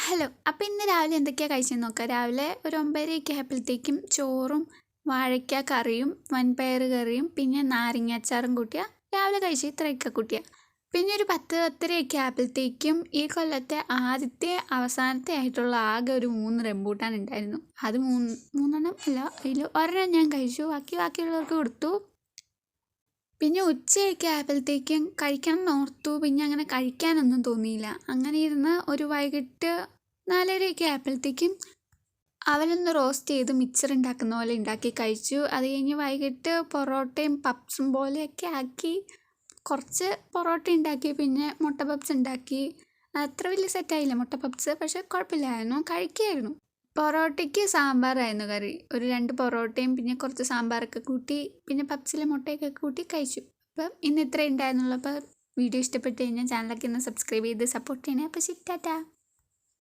Hello. അപ്പോൾ ഇന്ന് രാവിലെ എന്തൊക്കെയാണ് കഴിച്ചതെന്ന് നോക്കാം. രാവിലെ ഒരു 9:30 ആയപ്പോഴത്തേക്കും ചോറും വാഴയ്ക്ക കറിയും വൻപയർ കറിയും പിന്നെ നാരങ്ങ അച്ചാറും കൂട്ടിയ രാവിലെ കഴിച്ച് ഇത്രയൊക്കെ കൂട്ടിയ. പിന്നെ ഒരു 10-10:30 ആയപ്പോഴത്തേക്കും ഈ കൊല്ലത്തെ ആദ്യത്തെ അവസാനത്തെ ആയിട്ടുള്ള ആകെ ഒരു 3 റംബൂട്ടാൻ ഉണ്ടായിരുന്നു. അത് മൂന്നെണ്ണം അല്ല, അതിൽ ഒരെണ്ണം ഞാൻ കഴിച്ചു, ബാക്കിയുള്ളവർക്ക് കൊടുത്തു. പിന്നെ ഉച്ചയൊക്കെ ആയപ്പോഴത്തേക്കും കഴിക്കണം എന്ന് ഓർത്തു, പിന്നെ അങ്ങനെ കഴിക്കാനൊന്നും തോന്നിയില്ല. അങ്ങനെ ഇരുന്ന് ഒരു വൈകിട്ട് 4:30 ആയപ്പോഴത്തേക്കും അവലൊന്ന് റോസ്റ്റ് ചെയ്ത് മിക്സർ ഉണ്ടാക്കുന്ന പോലെ ഉണ്ടാക്കി കഴിച്ചു. അത് കഴിഞ്ഞ് വൈകിട്ട് പൊറോട്ടയും പപ്സും പോലെയൊക്കെ ആക്കി കുറച്ച് പൊറോട്ട ഉണ്ടാക്കി, പിന്നെ മുട്ട പപ്സ് ഉണ്ടാക്കി. അത്ര വലിയ സെറ്റായില്ല മുട്ട പപ്സ്, പക്ഷെ കുഴപ്പമില്ലായിരുന്നു, കഴിക്കായിരുന്നു. പൊറോട്ടയ്ക്ക് സാമ്പാറായിരുന്നു കറി. ഒരു 2 പൊറോട്ടയും പിന്നെ കുറച്ച് സാമ്പാറൊക്കെ കൂട്ടി പിന്നെ പപ്സിലെ മുട്ടയൊക്കെ കൂട്ടി കഴിച്ചു. അപ്പം ഇന്ന് ഇത്രയും ഉണ്ടായിരുന്നുള്ളൂ. അപ്പോൾ വീഡിയോ ഇഷ്ടപ്പെട്ട് കഴിഞ്ഞാൽ ചാനലൊക്കെ ഒന്ന് സബ്സ്ക്രൈബ് ചെയ്ത് സപ്പോർട്ട് ചെയ്യണേ. അപ്പോൾ ശരി, ടാറ്റാ.